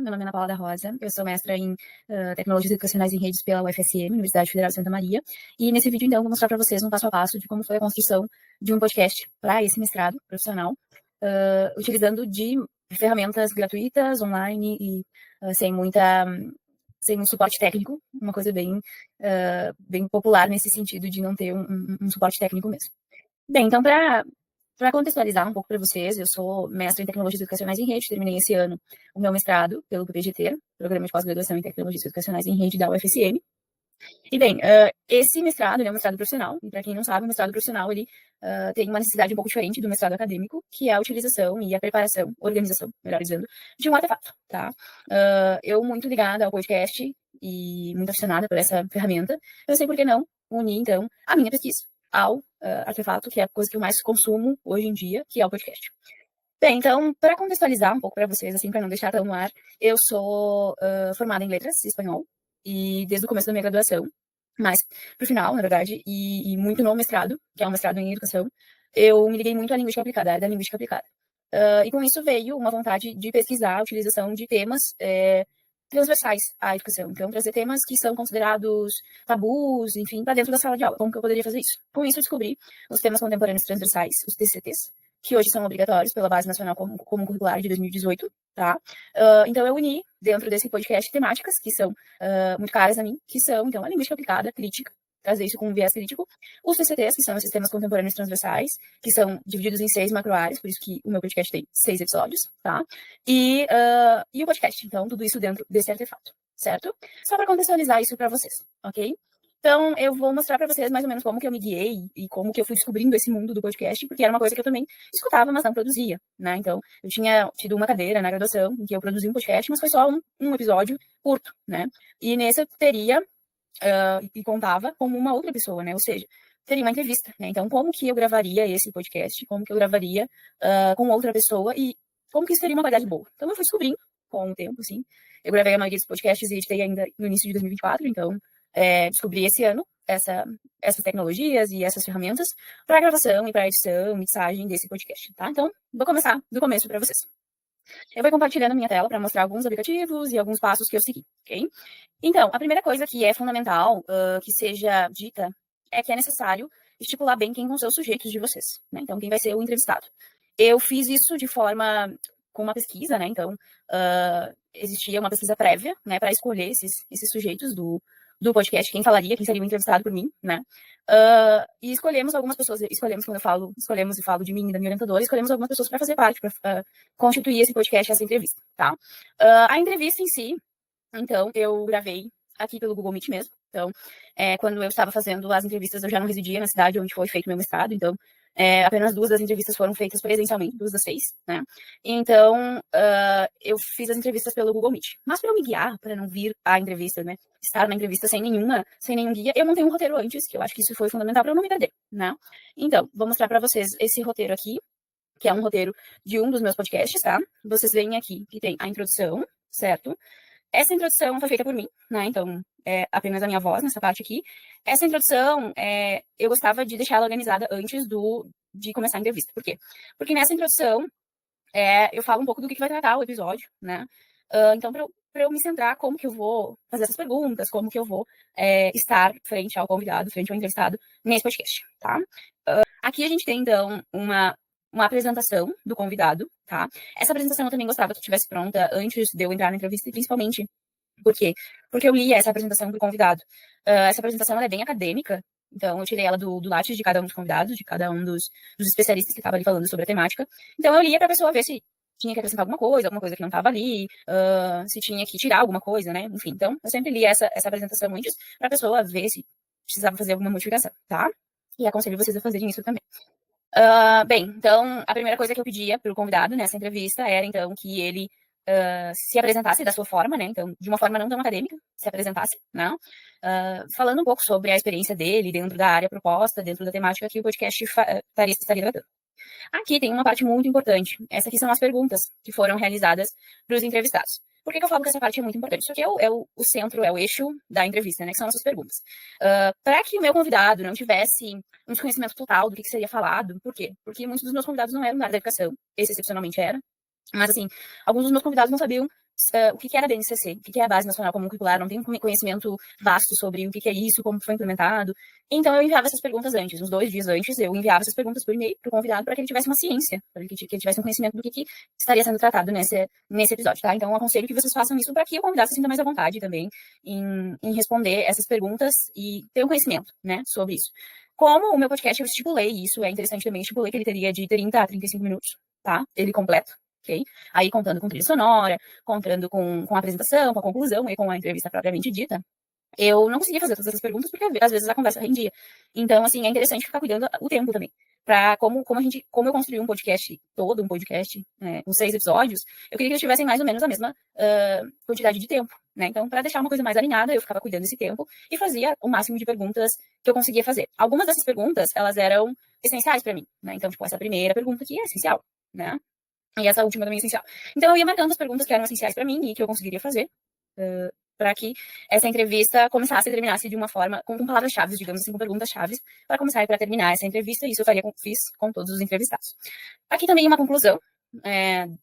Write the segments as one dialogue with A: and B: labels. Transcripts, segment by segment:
A: meu nome é Ana Paula da Rosa, eu sou mestra em Tecnologias Educacionais em Redes pela UFSM, Universidade Federal de Santa Maria, e nesse vídeo, então, vou mostrar para vocês um passo a passo de como foi a construção de um podcast para esse mestrado profissional, utilizando de ferramentas gratuitas, online e sem muito suporte técnico, uma coisa bem popular nesse sentido de não ter um suporte técnico mesmo. Bem, então, para contextualizar um pouco para vocês, eu sou mestra em Tecnologias Educacionais em Rede, terminei esse ano o meu mestrado pelo PPGT, Programa de Pós-Graduação em Tecnologias Educacionais em Rede da UFSM. E bem, esse mestrado é um mestrado profissional, e para quem não sabe, o mestrado profissional ele tem uma necessidade um pouco diferente do mestrado acadêmico, que é a utilização e a preparação, organização, melhor dizendo, de um artefato, tá? Eu muito ligada ao podcast e muito aficionada por essa ferramenta, eu sei por que não unir, então, a minha pesquisa ao artefato, que é a coisa que eu mais consumo hoje em dia, que é o podcast. Bem, então, para contextualizar um pouco para vocês, assim, para não deixar tão no ar, eu sou formada em letras, espanhol, e desde o começo da minha graduação, mas pro final, na verdade, e muito no mestrado, que é um mestrado em educação, eu me liguei muito à linguística aplicada, à área da linguística aplicada. E com isso veio uma vontade de pesquisar a utilização de temas transversais à educação. Então, trazer temas que são considerados tabus, enfim, para dentro da sala de aula. Como que eu poderia fazer isso? Com isso, eu descobri os temas contemporâneos transversais, os TCTs, que hoje são obrigatórios pela Base Nacional Comum Curricular de 2018, tá? Então, eu uni, dentro desse podcast, temáticas que são muito caras a mim, que são, então, a linguística aplicada, crítica, trazer isso com um viés crítico, os TCTs, que são os sistemas contemporâneos transversais, que são divididos em 6 macroáreas, por isso que o meu podcast tem 6 episódios, tá? E o podcast, então, tudo isso dentro desse artefato, certo? Só para contextualizar isso para vocês, ok? Então, eu vou mostrar para vocês mais ou menos como que eu me guiei e como que eu fui descobrindo esse mundo do podcast, porque era uma coisa que eu também escutava, mas não produzia, né? Então, eu tinha tido uma cadeira na graduação em que eu produzi um podcast, mas foi só um episódio curto, né? E nesse eu teria e contava como uma outra pessoa, né? Ou seja, teria uma entrevista, né? Então, como que eu gravaria esse podcast? Como que eu gravaria com outra pessoa e como que isso teria uma qualidade boa? Então, eu fui descobrindo com o tempo, assim. Eu gravei a maioria dos podcasts e editei ainda no início de 2024, então descobri esse ano essas tecnologias e essas ferramentas para gravação e para edição, mixagem desse podcast, tá? Então, vou começar do começo para vocês. Eu vou compartilhando a minha tela para mostrar alguns aplicativos e alguns passos que eu segui, ok? Então, a primeira coisa que é fundamental que seja dita é que é necessário estipular bem quem vão ser os sujeitos de vocês, né? Então, quem vai ser o entrevistado. Eu fiz isso de forma com uma pesquisa, né? Então, existia uma pesquisa prévia, né, para escolher esses sujeitos do podcast, quem falaria, quem seria o entrevistado por mim, né? E escolhemos algumas pessoas, quando eu falo, escolhemos e falo de mim e da minha orientadora, escolhemos algumas pessoas para fazer parte, para constituir esse podcast, essa entrevista, tá? A entrevista em si, então, eu gravei aqui pelo Google Meet mesmo. Então, quando eu estava fazendo as entrevistas, eu já não residia na cidade onde foi feito meu mestrado, então, apenas 2 das entrevistas foram feitas presencialmente, 2 das 6, né? Então, eu fiz as entrevistas pelo Google Meet. Mas para eu me guiar, para não vir à entrevista, né? Estar na entrevista sem nenhum guia, eu montei um roteiro antes, que eu acho que isso foi fundamental para eu não me perder, né? Então, vou mostrar para vocês esse roteiro aqui, que é um roteiro de um dos meus podcasts, tá? Vocês veem aqui que tem a introdução, certo? Essa introdução foi feita por mim, né? Então, é apenas a minha voz nessa parte aqui. Essa introdução, eu gostava de deixar ela organizada antes de começar a entrevista. Por quê? Porque nessa introdução, eu falo um pouco do que vai tratar o episódio, né? Então, para eu me centrar, como que eu vou fazer essas perguntas, como que eu vou estar frente ao convidado, frente ao entrevistado nesse podcast, tá? Aqui a gente tem, então, uma apresentação do convidado, tá? Essa apresentação eu também gostava que estivesse pronta antes de eu entrar na entrevista, e principalmente, por quê? Porque eu li essa apresentação do convidado. Essa apresentação ela é bem acadêmica, então eu tirei ela do Lattes de cada um dos convidados, de cada um dos especialistas que estavam ali falando sobre a temática. Então eu lia para a pessoa ver se tinha que acrescentar alguma coisa que não estava ali, se tinha que tirar alguma coisa, né? Enfim, então eu sempre li essa apresentação antes para a pessoa ver se precisava fazer alguma modificação, tá? E aconselho vocês a fazerem isso também. Bem, então, a primeira coisa que eu pedia para o convidado nessa entrevista era, então, que ele se apresentasse da sua forma, né? Então, de uma forma não tão acadêmica, se apresentasse, né? Falando um pouco sobre a experiência dele dentro da área proposta, dentro da temática que o podcast estaria tratando. Aqui tem uma parte muito importante. Essas aqui são as perguntas que foram realizadas para os entrevistados. Por que eu falo que essa parte é muito importante? Isso aqui é o centro, é o eixo da entrevista, né? Que são essas perguntas. Para que o meu convidado não tivesse um desconhecimento total do que seria falado, por quê? Porque muitos dos meus convidados não eram da área da educação, esse excepcionalmente era. Mas, assim, alguns dos meus convidados não sabiam o que era a BNCC, o que é a Base Nacional Comum Curricular, não tenho conhecimento vasto sobre o que é isso, como foi implementado. Então, eu enviava essas perguntas antes, uns 2 dias antes, eu enviava essas perguntas por e-mail para o convidado, para que ele tivesse uma ciência, para que ele tivesse um conhecimento do que estaria sendo tratado nesse episódio, tá? Então, eu aconselho que vocês façam isso para que o convidado se sinta mais à vontade também em responder essas perguntas e ter um conhecimento, né, sobre isso. Como o meu podcast, eu estipulei isso, é interessante também, estipulei que ele teria de 30 a 35 minutos, tá? Ele completo, ok? Aí contando com trilha sonora, contando com a apresentação, com a conclusão e com a entrevista propriamente dita. Eu não conseguia fazer todas essas perguntas porque às vezes a conversa rendia. Então, assim, é interessante ficar cuidando o tempo também. Pra como eu construí um podcast, todo um podcast, com 6 episódios, eu queria que eles tivessem mais ou menos a mesma quantidade de tempo, né? Então, para deixar uma coisa mais alinhada, eu ficava cuidando desse tempo e fazia o máximo de perguntas que eu conseguia fazer. Algumas dessas perguntas, elas eram essenciais para mim, né? Então, tipo, essa primeira pergunta aqui é essencial, né? E essa última também é essencial. Então, eu ia marcando as perguntas que eram essenciais para mim e que eu conseguiria fazer para que essa entrevista começasse e terminasse de uma forma, com palavras-chave, digamos assim, com perguntas-chave, para começar e para terminar essa entrevista, e isso eu fiz com todos os entrevistados. Aqui também uma conclusão,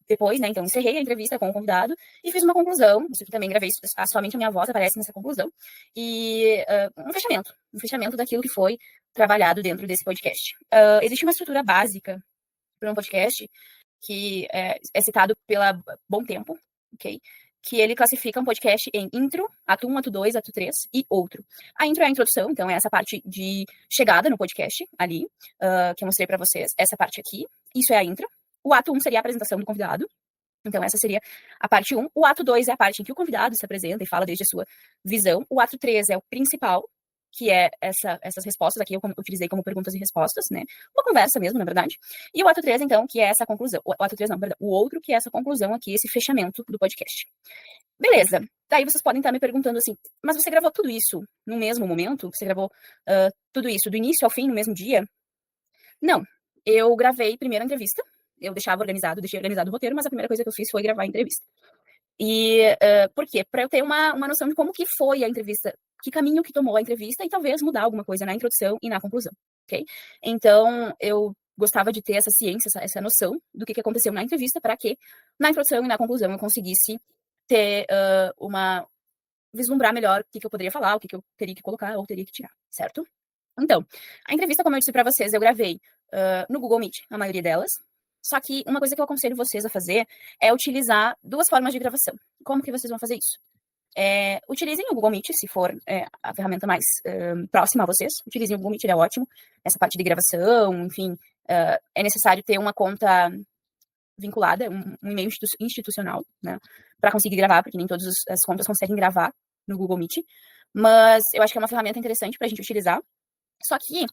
A: depois, né, então encerrei a entrevista com o convidado e fiz uma conclusão, isso aqui também gravei, somente a minha voz aparece nessa conclusão, e um fechamento daquilo que foi trabalhado dentro desse podcast. Existe uma estrutura básica para um podcast que é citado pela Bom Tempo, ok? Que ele classifica um podcast em intro, ato 1, ato 2, ato 3 e outro. A intro é a introdução, então é essa parte de chegada no podcast ali, que eu mostrei para vocês, essa parte aqui, isso é a intro. O ato 1 seria a apresentação do convidado, então essa seria a parte 1. O ato 2 é a parte em que o convidado se apresenta e fala desde a sua visão. O ato 3 é o principal, que é essas respostas aqui, eu utilizei como perguntas e respostas, né? Uma conversa mesmo, na verdade. E o ato 3, então, que é essa conclusão. O ato 3 não, perdão. O outro, que é essa conclusão aqui, esse fechamento do podcast. Beleza. Daí vocês podem estar me perguntando assim, mas você gravou tudo isso no mesmo momento? Você gravou tudo isso do início ao fim, no mesmo dia? Não. Eu gravei primeiro a entrevista. Eu deixei organizado o roteiro, mas a primeira coisa que eu fiz foi gravar a entrevista. E por quê? Para eu ter uma noção de como que foi a entrevista, que caminho que tomou a entrevista e talvez mudar alguma coisa na introdução e na conclusão, ok? Então, eu gostava de ter essa ciência, essa noção do que aconteceu na entrevista para que na introdução e na conclusão eu conseguisse ter vislumbrar melhor o que eu poderia falar, o que eu teria que colocar ou teria que tirar, certo? Então, a entrevista, como eu disse para vocês, eu gravei no Google Meet, a maioria delas. Só que uma coisa que eu aconselho vocês a fazer é utilizar 2 formas de gravação. Como que vocês vão fazer isso? Utilizem o Google Meet, se for a ferramenta mais próxima a vocês. Utilizem o Google Meet, ele é ótimo. Essa parte de gravação, enfim, é necessário ter uma conta vinculada, um e-mail institucional, né, para conseguir gravar, porque nem todas as contas conseguem gravar no Google Meet. Mas eu acho que é uma ferramenta interessante para a gente utilizar. Só que,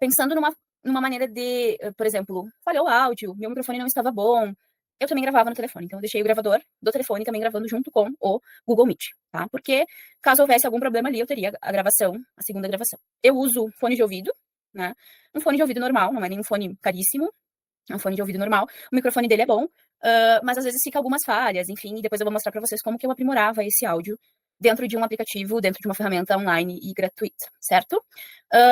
A: pensando numa maneira de, por exemplo, falhou o áudio, meu microfone não estava bom, eu também gravava no telefone. Então, eu deixei o gravador do telefone também gravando junto com o Google Meet, tá? Porque, caso houvesse algum problema ali, eu teria a segunda gravação. Eu uso fone de ouvido, né? Um fone de ouvido normal, não é nenhum fone caríssimo, é um fone de ouvido normal. O microfone dele é bom, mas às vezes fica algumas falhas, enfim, e depois eu vou mostrar para vocês como que eu aprimorava esse áudio dentro de um aplicativo, dentro de uma ferramenta online e gratuita, certo?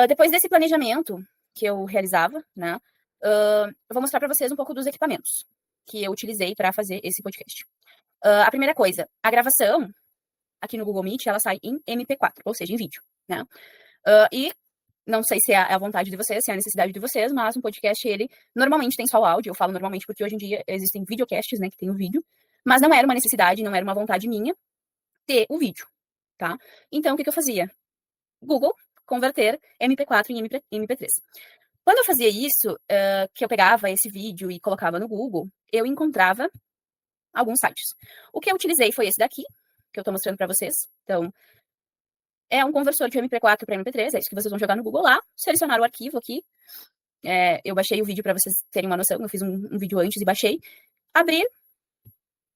A: Depois desse planejamento que eu realizava, né, eu vou mostrar para vocês um pouco dos equipamentos que eu utilizei para fazer esse podcast. A primeira coisa, a gravação aqui no Google Meet, ela sai em MP4, ou seja, em vídeo, né? E não sei se é a vontade de vocês, se é a necessidade de vocês, mas um podcast, ele normalmente tem só o áudio. Eu falo normalmente porque hoje em dia existem videocasts, né, que tem o vídeo, mas não era uma necessidade, não era uma vontade minha ter o vídeo, tá? Então, o que eu fazia? Google, converter MP4 em MP3. Quando eu fazia isso, que eu pegava esse vídeo e colocava no Google, eu encontrava alguns sites. O que eu utilizei foi esse daqui, que eu tô mostrando para vocês. Então, é um conversor de MP4 para MP3, é isso que vocês vão jogar no Google lá, selecionar o arquivo aqui. Eu baixei o vídeo para vocês terem uma noção, eu fiz um vídeo antes e baixei. Abrir,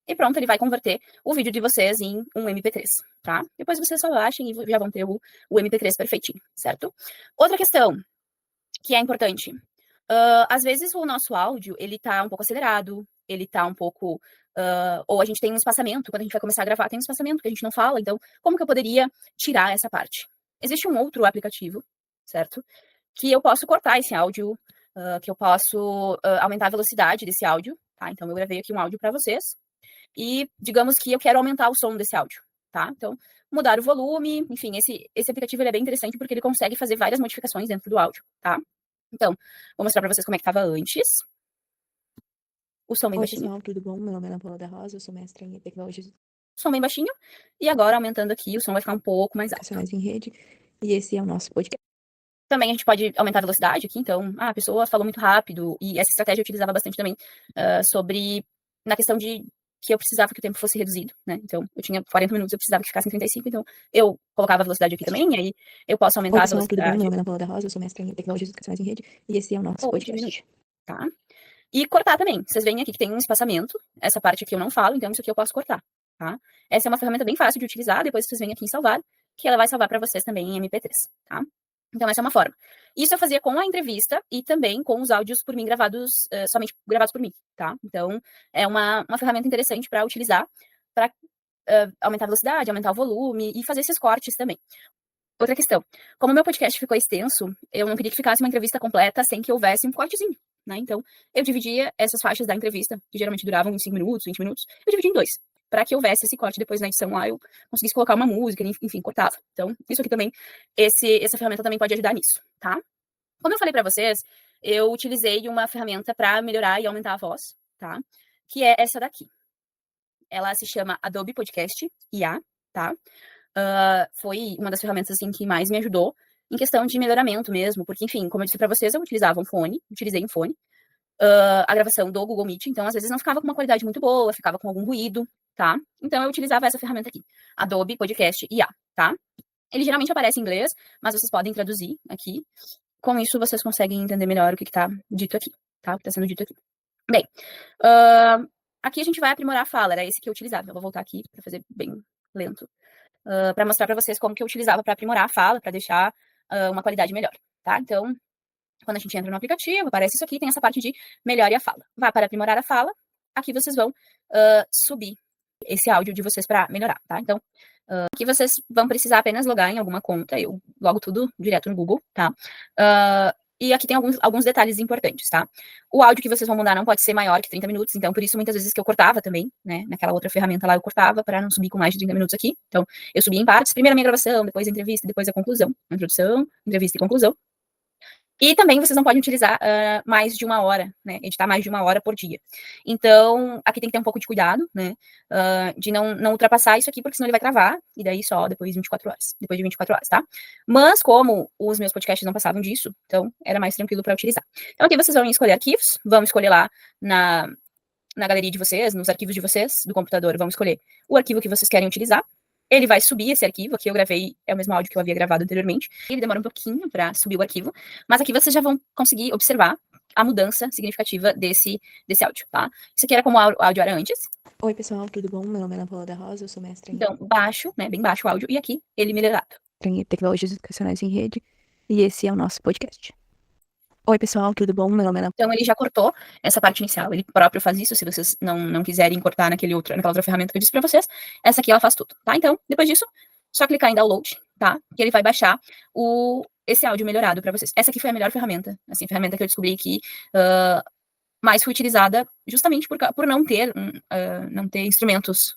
A: e pronto, ele vai converter o vídeo de vocês em um MP3, tá? Depois vocês só baixem e já vão ter o MP3 perfeitinho, certo? Outra questão que é importante. Às vezes o nosso áudio, ele tá um pouco acelerado, ele tá um pouco... ou a gente tem um espaçamento, quando a gente vai começar a gravar, tem um espaçamento que a gente não fala, então como que eu poderia tirar essa parte? Existe um outro aplicativo, certo? Que eu posso cortar esse áudio, que eu posso aumentar a velocidade desse áudio, tá? Então eu gravei aqui um áudio para vocês, e digamos que eu quero aumentar o som desse áudio, tá? Então, mudar o volume, enfim, esse aplicativo ele é bem interessante porque ele consegue fazer várias modificações dentro do áudio, tá? Então, vou mostrar para vocês como é que estava antes. O som bem
B: Oi,
A: baixinho.
B: pessoal, tudo bom? Meu nome é Ana Paula da Rosa, eu sou mestre em Tecnologias
A: Som bem baixinho. E agora, aumentando aqui, o som vai ficar um pouco mais alto.
B: Educacionais em Rede, e esse é o nosso podcast.
A: Também a gente pode aumentar a velocidade aqui, então, a pessoa falou muito rápido, e essa estratégia eu utilizava bastante também na questão de que eu precisava que o tempo fosse reduzido, né? Então, eu tinha 40 minutos, eu precisava que ficasse em 35, então eu colocava a velocidade aqui também, e aí eu posso aumentar
B: Oi,
A: a
B: pessoal, tudo bom? Meu
A: velocidade.
B: nome é Ana Paula da Rosa, eu sou mestre em Tecnologias Educacionais em Rede, e esse é o nosso
A: Ou
B: podcast.
A: diminuir, tá? E cortar também. Vocês veem aqui que tem um espaçamento. Essa parte aqui eu não falo, então isso aqui eu posso cortar, tá? Essa é uma ferramenta bem fácil de utilizar. Depois vocês vêm aqui em salvar, que ela vai salvar para vocês também em MP3, tá? Então essa é uma forma. Isso eu fazia com a entrevista e também com os áudios por mim gravados, somente gravados por mim, tá? Então é uma ferramenta interessante para utilizar, para aumentar a velocidade, aumentar o volume e fazer esses cortes também. Outra questão. Como o meu podcast ficou extenso, eu não queria que ficasse uma entrevista completa sem que houvesse um cortezinho, né? Então, eu dividia essas faixas da entrevista, que geralmente duravam 25 minutos, 20 minutos, eu dividi em dois, para que houvesse esse corte depois na edição lá, eu conseguisse colocar uma música, enfim, cortava. Então, isso aqui também, essa ferramenta também pode ajudar nisso, tá? Como eu falei para vocês, eu utilizei uma ferramenta para melhorar e aumentar a voz, tá? Que é essa daqui. Ela se chama Adobe Podcast IA, tá? Foi uma das ferramentas assim que mais me ajudou em questão de melhoramento mesmo, porque enfim, como eu disse para vocês, eu utilizei um fone, a gravação do Google Meet, então às vezes não ficava com uma qualidade muito boa, ficava com algum ruído, tá? Então eu utilizava essa ferramenta aqui, Adobe Podcast IA, tá? Ele geralmente aparece em inglês, mas vocês podem traduzir aqui. Com isso vocês conseguem entender melhor o que tá dito aqui, tá? O que tá sendo dito aqui. Bem, aqui a gente vai aprimorar a fala, era esse que eu utilizava. Eu vou voltar aqui para fazer bem lento. Para mostrar para vocês como que eu utilizava para aprimorar a fala, para deixar uma qualidade melhor, tá? Então, quando a gente entra no aplicativo, aparece isso aqui, tem essa parte de melhore a fala. Vá para aprimorar a fala, aqui vocês vão subir esse áudio de vocês para melhorar, tá? Então, aqui vocês vão precisar apenas logar em alguma conta, eu logo tudo direto no Google, tá? E aqui tem alguns detalhes importantes, tá? O áudio que vocês vão mandar não pode ser maior que 30 minutos, então por isso muitas vezes que eu cortava também, né? Naquela outra ferramenta lá eu cortava para não subir com mais de 30 minutos aqui. Então, eu subia em partes, primeiro a minha gravação, depois a entrevista, depois a conclusão. Introdução, entrevista e conclusão. E também vocês não podem utilizar mais de 1 hora, né? Editar mais de 1 hora por dia. Então, aqui tem que ter um pouco de cuidado, né? De não ultrapassar isso aqui, porque senão ele vai travar, e daí só depois de 24 horas. Depois de 24 horas, tá? Mas, como os meus podcasts não passavam disso, então era mais tranquilo para utilizar. Então, aqui vocês vão escolher arquivos, vão escolher lá na galeria de vocês, nos arquivos de vocês, do computador, vão escolher o arquivo que vocês querem utilizar. Ele vai subir esse arquivo, aqui eu gravei, é o mesmo áudio que eu havia gravado anteriormente. Ele demora um pouquinho para subir o arquivo, mas aqui vocês já vão conseguir observar a mudança significativa desse áudio, tá? Isso aqui era como o áudio era antes.
B: Oi, pessoal, tudo bom? Meu nome é Ana Paula da Rosa, eu sou mestre
A: Então, baixo, né, bem baixo o áudio, e aqui ele melhorado.
B: em Tecnologias Educacionais em Rede, e esse é o nosso podcast. Oi, pessoal, tudo bom? Meu nome é Ana.
A: Então, ele já cortou essa parte inicial, ele próprio faz isso, se vocês não quiserem cortar naquela outra ferramenta que eu disse para vocês, essa aqui ela faz tudo, tá? Então, depois disso, só clicar em download, tá? Que ele vai baixar esse áudio melhorado para vocês. Essa aqui foi a melhor ferramenta, assim, a ferramenta que eu descobri que mais foi utilizada justamente por não ter instrumentos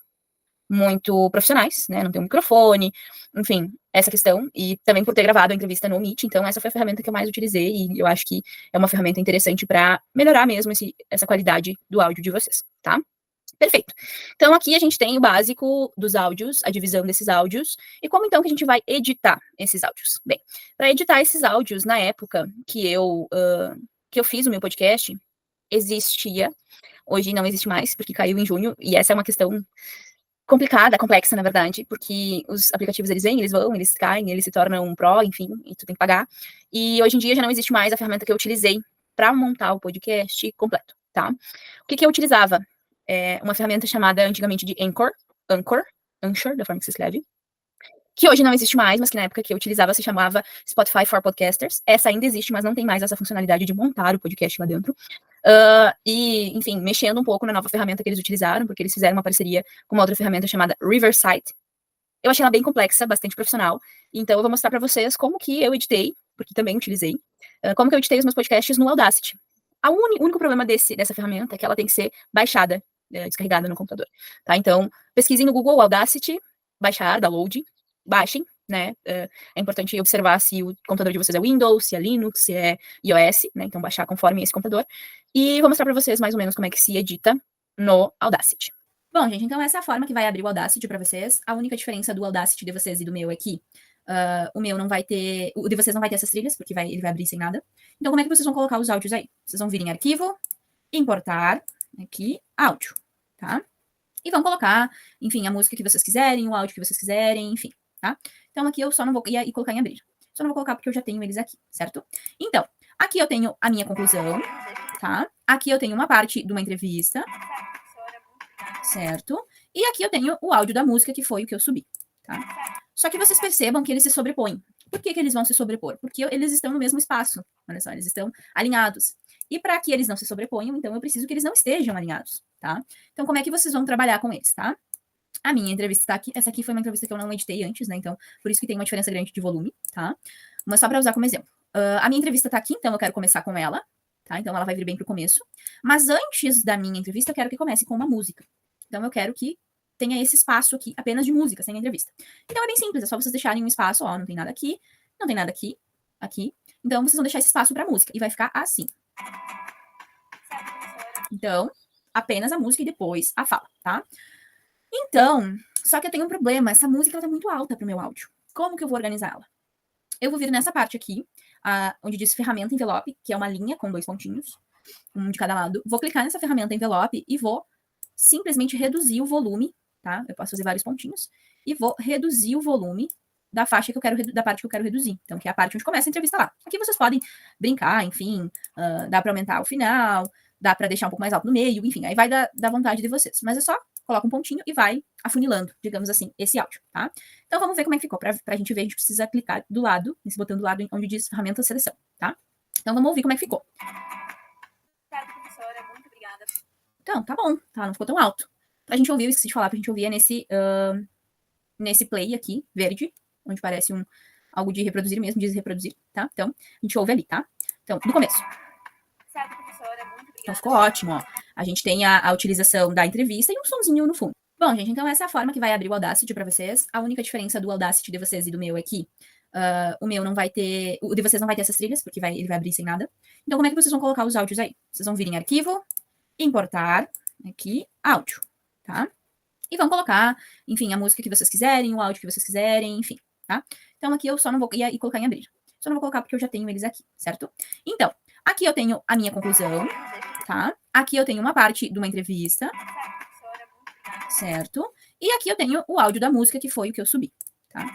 A: muito profissionais, né? Não ter um microfone, enfim, essa questão. E também por ter gravado a entrevista no Meet, então essa foi a ferramenta que eu mais utilizei e eu acho que é uma ferramenta interessante para melhorar mesmo essa qualidade do áudio de vocês, tá? Perfeito. Então, aqui a gente tem o básico dos áudios, a divisão desses áudios, e como então que a gente vai editar esses áudios? Bem, para editar esses áudios, na época que eu fiz o meu podcast, existia, hoje não existe mais, porque caiu em junho, e essa é uma questão complicada, complexa, na verdade, porque os aplicativos, eles vêm, eles vão, eles caem, eles se tornam um pro, enfim, e tu tem que pagar, e hoje em dia já não existe mais a ferramenta que eu utilizei para montar o podcast completo, tá? O que eu utilizava? Uma ferramenta chamada antigamente de Anchor, da forma que se escreve, que hoje não existe mais, mas que na época que eu utilizava se chamava Spotify for Podcasters. Essa ainda existe, mas não tem mais essa funcionalidade de montar o podcast lá dentro. E, enfim, mexendo um pouco na nova ferramenta que eles utilizaram, porque eles fizeram uma parceria com uma outra ferramenta chamada Riverside. Eu achei ela bem complexa, bastante profissional, então eu vou mostrar para vocês como que eu editei, porque também utilizei, como que eu editei os meus podcasts no Audacity. O único problema dessa ferramenta é que ela tem que ser baixada descarregada no computador, tá? Então, pesquisem no Google Audacity, baixar, download, baixem, né? É importante observar se o computador de vocês é Windows, se é Linux, se é iOS, né? Então, baixar conforme esse computador. E vou mostrar para vocês mais ou menos como é que se edita no Audacity. Bom, gente, então essa é a forma que vai abrir o Audacity para vocês. A única diferença do Audacity de vocês e do meu é que o meu não vai ter, o de vocês não vai ter essas trilhas, porque ele vai abrir sem nada. Então, como é que vocês vão colocar os áudios aí? Vocês vão vir em arquivo, importar, aqui, áudio, tá? E vão colocar, enfim, a música que vocês quiserem, o áudio que vocês quiserem, enfim, tá? Então, aqui eu só não vou colocar em abrir. Só não vou colocar porque eu já tenho eles aqui, certo? Então, aqui eu tenho a minha conclusão, tá? Aqui eu tenho uma parte de uma entrevista, certo? E aqui eu tenho o áudio da música, que foi o que eu subi, tá? Só que vocês percebam que eles se sobrepõem. Por que eles vão se sobrepor? Porque eles estão no mesmo espaço. Olha só, eles estão alinhados. E para que eles não se sobreponham, então eu preciso que eles não estejam alinhados, tá? Então, como é que vocês vão trabalhar com eles, tá? A minha entrevista tá aqui. Essa aqui foi uma entrevista que eu não editei antes, né? Então, por isso que tem uma diferença grande de volume, tá? Mas só para usar como exemplo. A minha entrevista tá aqui, então eu quero começar com ela, tá? Então, ela vai vir bem pro começo. Mas antes da minha entrevista, eu quero que comece com uma música. Então, eu quero que tenha esse espaço aqui apenas de música, sem entrevista. Então, é bem simples, é só vocês deixarem um espaço, ó, não tem nada aqui, não tem nada aqui, aqui. Então, vocês vão deixar esse espaço pra música, e vai ficar assim. Então, apenas a música e depois a fala, tá? Então, só que eu tenho um problema, essa música ela tá muito alta pro meu áudio. Como que eu vou organizar ela? Eu vou vir nessa parte aqui, onde diz ferramenta envelope, que é uma linha com 2 pontinhos, um de cada lado. Vou clicar nessa ferramenta envelope e vou simplesmente reduzir o volume, tá? Eu posso fazer vários pontinhos. E vou reduzir o volume da faixa que eu quero, da parte que eu quero reduzir. Então, que é a parte onde começa a entrevista lá. Aqui vocês podem brincar, enfim, dá para aumentar o final, dá para deixar um pouco mais alto no meio, enfim, aí vai da vontade de vocês. Mas é só coloca um pontinho e vai afunilando, digamos assim, esse áudio, tá? Então, vamos ver como é que ficou. Pra gente ver, a gente precisa clicar do lado, nesse botão do lado onde diz ferramenta seleção, tá? Então, vamos ouvir como é que ficou. Professora, muito obrigada. Então, tá bom, tá? Não ficou tão alto. Pra gente ouvir, eu esqueci de falar, pra gente ouvir é nesse play aqui, verde, onde parece algo de reproduzir mesmo, diz reproduzir, tá? Então, a gente ouve ali, tá? Então, do começo. Certo, professora, muito obrigada. Então, ficou ótimo, ó. A gente tem a utilização da entrevista e um sonzinho no fundo. Bom, gente, então essa é a forma que vai abrir o Audacity pra vocês. A única diferença do Audacity de vocês e do meu é que o meu não vai ter, o de vocês não vai ter essas trilhas, porque ele vai abrir sem nada. Então, como é que vocês vão colocar os áudios aí? Vocês vão vir em arquivo, importar, aqui, áudio, tá? E vão colocar, enfim, a música que vocês quiserem, o áudio que vocês quiserem, enfim, tá? Então, aqui eu só não vou colocar em abrir. Só não vou colocar porque eu já tenho eles aqui, certo? Então, aqui eu tenho a minha conclusão, tá? Aqui eu tenho uma parte de uma entrevista, certo? E aqui eu tenho o áudio da música, que foi o que eu subi, tá?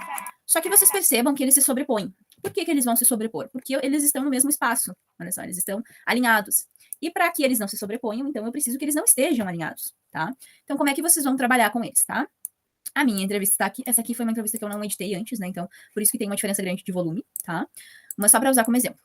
A: Só que vocês percebam que eles se sobrepõem. Por que eles vão se sobrepor? Porque eles estão no mesmo espaço. Olha só, eles estão alinhados. E para que eles não se sobreponham, então eu preciso que eles não estejam alinhados, tá? Então, como é que vocês vão trabalhar com eles, tá? A minha entrevista tá aqui. Essa aqui foi uma entrevista que eu não editei antes, né? Então, por isso que tem uma diferença grande de volume, tá? Mas só para usar como exemplo.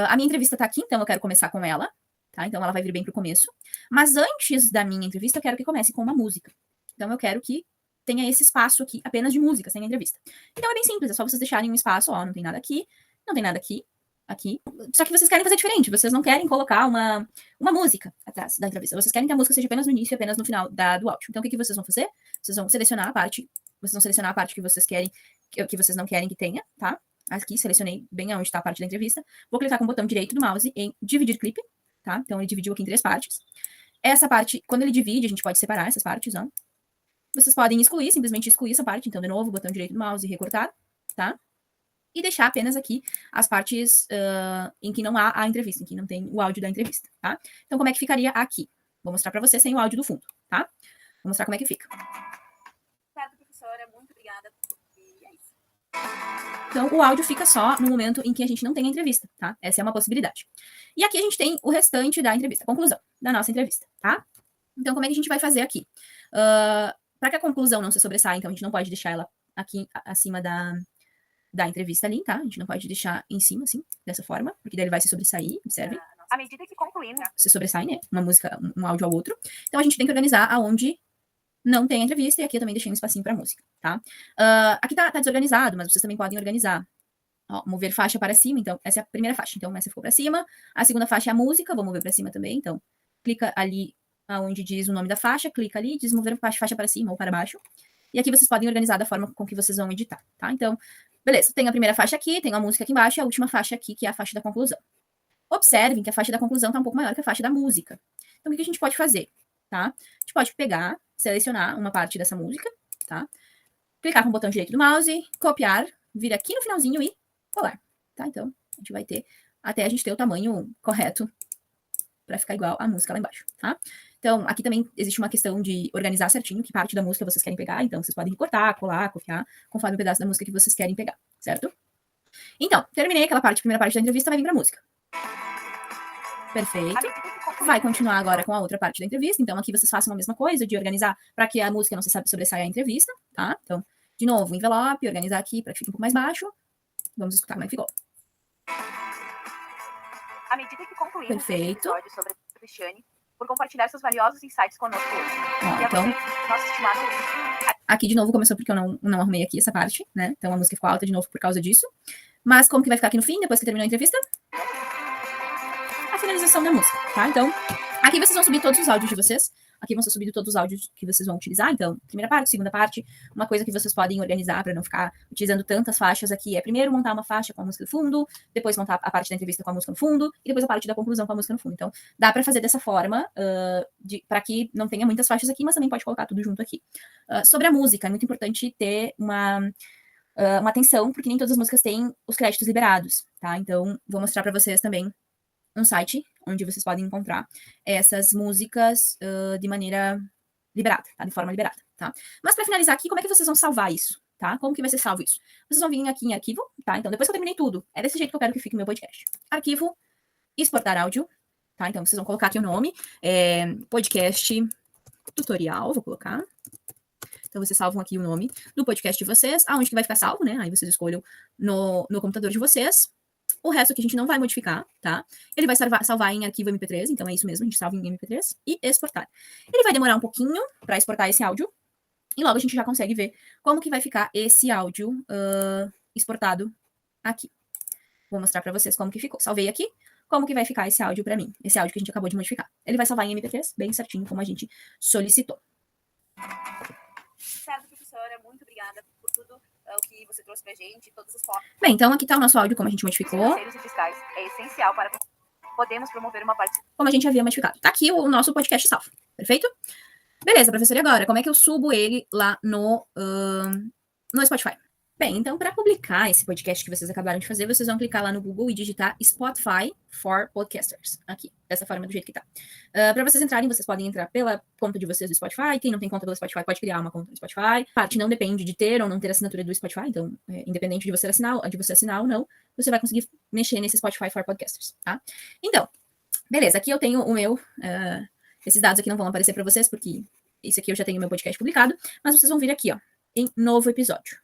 A: A minha entrevista tá aqui, então eu quero começar com ela, tá? Então, ela vai vir bem pro começo. Mas antes da minha entrevista, eu quero que comece com uma música. Então, eu quero que tenha esse espaço aqui apenas de música, sem entrevista. Então, é bem simples. É só vocês deixarem um espaço, ó, não tem nada aqui, não tem nada aqui, aqui. Só que vocês querem fazer diferente. Vocês não querem colocar uma música atrás da entrevista. Vocês querem que a música seja apenas no início e apenas no final do áudio. Então, o que vocês vão fazer? Vocês vão selecionar a parte. Vocês vão selecionar a parte que vocês querem, que vocês não querem que tenha, tá? Aqui, selecionei bem aonde está a parte da entrevista. Vou clicar com o botão direito do mouse em dividir clipe, tá? Então, ele dividiu aqui em 3 partes. Essa parte, quando ele divide, a gente pode separar essas partes, ó. Vocês podem excluir, simplesmente excluir essa parte. Então, de novo, botão direito do mouse e recortar, tá? E deixar apenas aqui as partes em que não há a entrevista, em que não tem o áudio da entrevista, tá? Então, como é que ficaria aqui? Vou mostrar para vocês sem o áudio do fundo, tá? Vou mostrar como é que fica. Certo, professora, muito obrigada. E é isso. Então, o áudio fica só no momento em que a gente não tem a entrevista, tá? Essa é uma possibilidade. E aqui a gente tem o restante da entrevista, a conclusão da nossa entrevista, tá? Então, como é que a gente vai fazer aqui? Para que a conclusão não se sobressaia, então a gente não pode deixar ela aqui acima da entrevista ali, tá? A gente não pode deixar em cima, assim, dessa forma, porque daí ele vai se sobressair, observe.
C: À medida que concluímos.
A: Se sobressai, né? Uma música, um áudio ao outro. Então, a gente tem que organizar aonde não tem entrevista, e aqui eu também deixei um espacinho pra música, tá? Aqui tá desorganizado, mas vocês também podem organizar. Ó, mover faixa para cima, então, essa é a primeira faixa. Então, essa ficou pra cima. A segunda faixa é a música, vou mover pra cima também, então, clica ali onde diz o nome da faixa, clica ali, diz mover faixa para cima ou para baixo. E aqui vocês podem organizar da forma com que vocês vão editar, tá? Então, beleza, tem a primeira faixa aqui, tem a música aqui embaixo e a última faixa aqui, que é a faixa da conclusão. Observem que a faixa da conclusão está um pouco maior que a faixa da música. Então, o que a gente pode fazer, tá? A gente pode pegar, selecionar uma parte dessa música, tá? Clicar com o botão direito do mouse, copiar, vir aqui no finalzinho e colar, tá? Então, a gente vai ter, até a gente ter o tamanho correto para ficar igual a música lá embaixo, tá? Então, aqui também existe uma questão de organizar certinho que parte da música vocês querem pegar, então vocês podem recortar, colar, copiar, conforme o pedaço da música que vocês querem pegar, certo? Então, terminei aquela parte, primeira parte da entrevista, vai vir pra música. Perfeito. Vai continuar agora com a outra parte da entrevista, então aqui vocês façam a mesma coisa, de organizar para que a música não se sobressaia a entrevista, tá? Então, de novo, envelope, organizar aqui para que fique um pouco mais baixo. Vamos escutar como é que ficou.
C: À medida que concluímos
A: Perfeito.
C: esse episódio sobre a Cristiane, por compartilhar seus valiosos insights conosco hoje. E a
A: Então,
C: você, nosso estimado ouvinte.
A: aqui de novo começou porque eu não arrumei aqui essa parte, né? Então a música ficou alta de novo por causa disso. Mas como que vai ficar aqui no fim, depois que terminou a entrevista? A finalização da música, tá? Então, aqui vocês vão subir todos os áudios de vocês. Aqui vão ser subidos todos os áudios que vocês vão utilizar. Então, primeira parte, segunda parte. Uma coisa que vocês podem organizar para não ficar utilizando tantas faixas aqui é primeiro montar uma faixa com a música no fundo, depois montar a parte da entrevista com a música no fundo, e depois a parte da conclusão com a música no fundo. Então, dá para fazer dessa forma, para que não tenha muitas faixas aqui, mas também pode colocar tudo junto aqui. Sobre a música, é muito importante ter uma atenção, porque nem todas as músicas têm os créditos liberados, tá? Então, vou mostrar para vocês também um site onde vocês podem encontrar essas músicas de maneira liberada, tá? De forma liberada, tá? Mas para finalizar aqui, como é que vocês vão salvar isso, tá? Como que vai ser salvo isso? Vocês vão vir aqui em arquivo, tá? Então, depois que eu terminei tudo, é desse jeito que eu quero que fique o meu podcast. Arquivo, exportar áudio, tá? Então, vocês vão colocar aqui o nome, podcast tutorial, vou colocar. Então, vocês salvam aqui o nome do podcast de vocês, aonde que vai ficar salvo, né? Aí vocês escolham no computador de vocês. O resto aqui a gente não vai modificar, tá? Ele vai salvar em arquivo MP3, então é isso mesmo, a gente salva em MP3 e exportar. Ele vai demorar um pouquinho para exportar esse áudio, e logo a gente já consegue ver como que vai ficar esse áudio exportado aqui. Vou mostrar para vocês como que ficou. Salvei aqui, como que vai ficar esse áudio para mim, esse áudio que a gente acabou de modificar. Ele vai salvar em MP3, bem certinho, como a gente solicitou.
C: Certo, professora, muito obrigada por tudo o que você trouxe pra gente, todas as formas.
A: Bem, então aqui tá o nosso áudio como a gente modificou.
C: Financeiros e fiscais é essencial para podemos promover uma participação.
A: Como a gente havia modificado. Tá aqui o nosso podcast salvo, perfeito? Beleza, professor, e agora? Como é que eu subo ele lá no Spotify? Bem, então, para publicar esse podcast que vocês acabaram de fazer, vocês vão clicar lá no Google e digitar Spotify for Podcasters. Aqui, dessa forma, do jeito que tá. Para vocês entrarem, vocês podem entrar pela conta de vocês do Spotify. Quem não tem conta pelo Spotify pode criar uma conta do Spotify. A parte não depende de ter ou não ter assinatura do Spotify. Então, independente de você assinar ou não, você vai conseguir mexer nesse Spotify for Podcasters, tá? Então, beleza, aqui eu tenho o meu... esses dados aqui não vão aparecer para vocês, porque esse aqui eu já tenho o meu podcast publicado. Mas vocês vão vir aqui, ó, em novo episódio.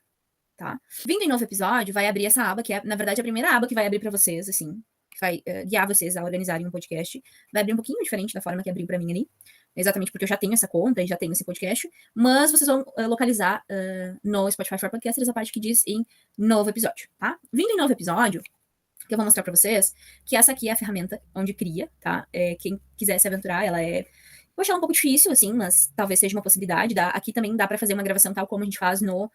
A: Tá? Vindo em novo episódio, vai abrir essa aba, que é, na verdade, a primeira aba que vai abrir para vocês, assim, que vai guiar vocês a organizarem um podcast. Vai abrir um pouquinho diferente da forma que abriu para mim ali, exatamente porque eu já tenho essa conta e já tenho esse podcast, mas vocês vão localizar no Spotify for Podcasters a parte que diz em novo episódio, tá? Vindo em novo episódio, que eu vou mostrar para vocês, que essa aqui é a ferramenta onde cria, tá? Quem quiser se aventurar, ela é... Eu achei ela um pouco difícil, assim, mas talvez seja uma possibilidade. Aqui também dá para fazer uma gravação tal como a gente faz no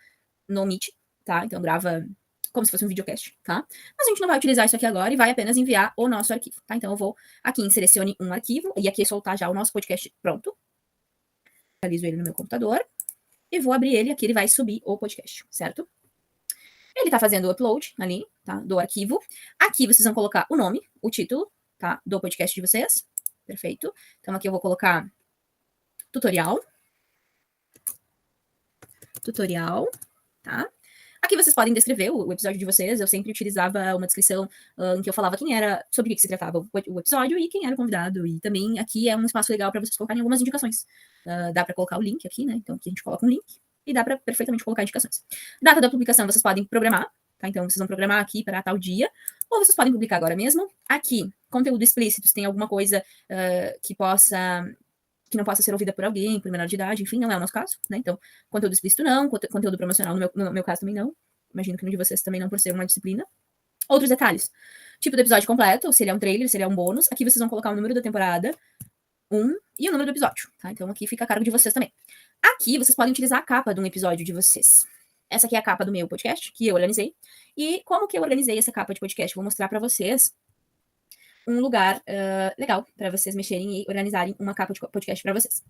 A: Meet, tá? Então grava como se fosse um videocast, tá? Mas a gente não vai utilizar isso aqui agora e vai apenas enviar o nosso arquivo, tá? Então eu vou aqui em selecione um arquivo e aqui soltar já o nosso podcast pronto. Realizo ele no meu computador e vou abrir ele, aqui ele vai subir o podcast, certo? Ele tá fazendo o upload ali, tá? Do arquivo. Aqui vocês vão colocar o nome, o título, tá? Do podcast de vocês. Perfeito. Então aqui eu vou colocar tutorial, tá? Aqui vocês podem descrever o episódio de vocês. Eu sempre utilizava uma descrição em que eu falava quem era, sobre o que se tratava o episódio e quem era o convidado. E também aqui é um espaço legal para vocês colocarem algumas indicações. Dá para colocar o link aqui, né? Então aqui a gente coloca um link e dá para perfeitamente colocar indicações. Data da publicação vocês podem programar, tá? Então vocês vão programar aqui para tal dia, ou vocês podem publicar agora mesmo. Aqui, conteúdo explícito, se tem alguma coisa que não possa ser ouvida por alguém, por menor de idade, enfim, não é o nosso caso, né? Então, conteúdo explícito não, conteúdo promocional no meu caso também não. Imagino que no de vocês também não, por ser uma disciplina. Outros detalhes. Tipo do episódio completo, se ele é um trailer, se ele é um bônus. Aqui vocês vão colocar o número da temporada, e o número do episódio, tá? Então aqui fica a cargo de vocês também. Aqui vocês podem utilizar a capa de um episódio de vocês. Essa aqui é a capa do meu podcast, que eu organizei. E como que eu organizei essa capa de podcast? Vou mostrar para vocês um lugar legal para vocês mexerem e organizarem uma capa de podcast para vocês.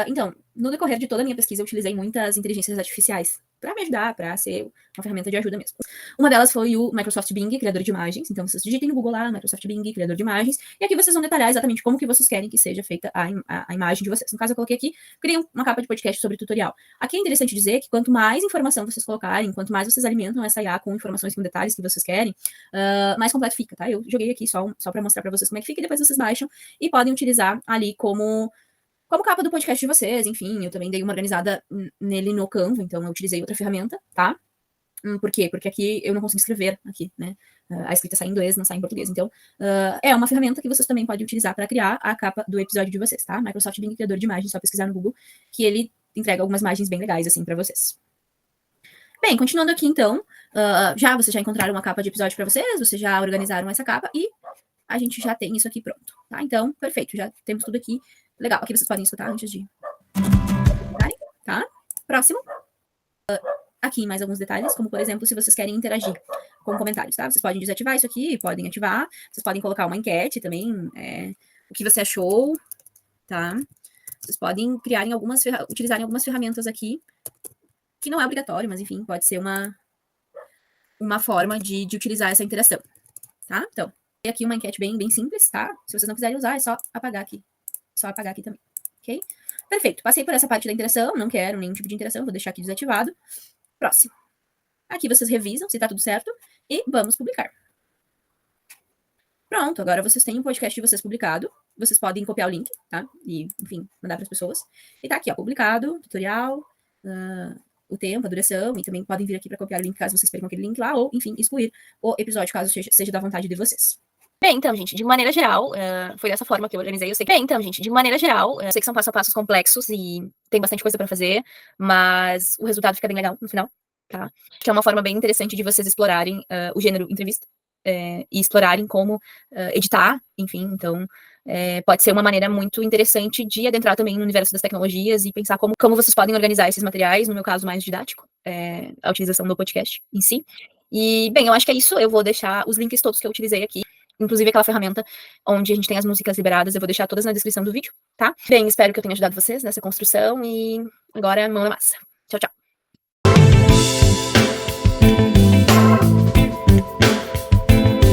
A: Então, no decorrer de toda a minha pesquisa, eu utilizei muitas inteligências artificiais para me ajudar, para ser uma ferramenta de ajuda mesmo. Uma delas foi o Microsoft Bing, criador de imagens. Então, vocês digitem no Google lá, Microsoft Bing, criador de imagens, e aqui vocês vão detalhar exatamente como que vocês querem que seja feita a imagem de vocês. No caso, eu coloquei aqui, criei uma capa de podcast sobre tutorial. Aqui é interessante dizer que quanto mais informação vocês colocarem, quanto mais vocês alimentam essa IA com informações, com detalhes que vocês querem, mais completo fica, tá? Eu joguei aqui só para mostrar para vocês como é que fica, e depois vocês baixam e podem utilizar ali como capa do podcast de vocês, enfim, eu também dei uma organizada nele no Canva, então eu utilizei outra ferramenta, tá? Por quê? Porque aqui eu não consigo escrever aqui, né? A escrita sai em inglês, não sai em português. Então, é uma ferramenta que vocês também podem utilizar para criar a capa do episódio de vocês, tá? Microsoft Bing, criador de imagens, só pesquisar no Google, que ele entrega algumas imagens bem legais, assim, para vocês. Bem, continuando aqui, então, vocês já encontraram uma capa de episódio para vocês já organizaram essa capa e a gente já tem isso aqui pronto, tá? Então, perfeito, já temos tudo aqui. Legal, aqui vocês podem escutar antes de... Tá? Próximo. Aqui mais alguns detalhes, como, por exemplo, se vocês querem interagir com comentários, tá? Vocês podem desativar isso aqui, podem ativar. Vocês podem colocar uma enquete também, o que você achou, tá? Vocês podem utilizarem algumas ferramentas aqui, que não é obrigatório, mas, enfim, pode ser uma forma de utilizar essa interação, tá? Então, tem aqui uma enquete bem simples, tá? Se vocês não quiserem usar, é só apagar aqui. Só apagar aqui também, ok? Perfeito, passei por essa parte da interação, não quero nenhum tipo de interação, vou deixar aqui desativado. Próximo. Aqui vocês revisam se tá tudo certo e vamos publicar. Pronto, agora vocês têm um podcast de vocês publicado, vocês podem copiar o link, tá? E, enfim, mandar para as pessoas. E tá aqui, ó, publicado, tutorial, o tempo, a duração, e também podem vir aqui para copiar o link caso vocês percam aquele link lá, ou, enfim, excluir o episódio caso seja da vontade de vocês.
D: Bem, então, gente, de maneira geral, foi dessa forma que eu organizei. Eu sei que são passo a passos complexos e tem bastante coisa pra fazer, mas o resultado fica bem legal no final, tá? Que é uma forma bem interessante de vocês explorarem o gênero entrevista e explorarem como editar, enfim, então pode ser uma maneira muito interessante de adentrar também no universo das tecnologias e pensar como vocês podem organizar esses materiais, no meu caso mais didático, a utilização do podcast em si. E, bem, eu acho que é isso, eu vou deixar os links todos que eu utilizei aqui, inclusive aquela ferramenta onde a gente tem as músicas liberadas, eu vou deixar todas na descrição do vídeo, tá? Bem, espero que eu tenha ajudado vocês nessa construção e agora, mão na massa. Tchau, tchau.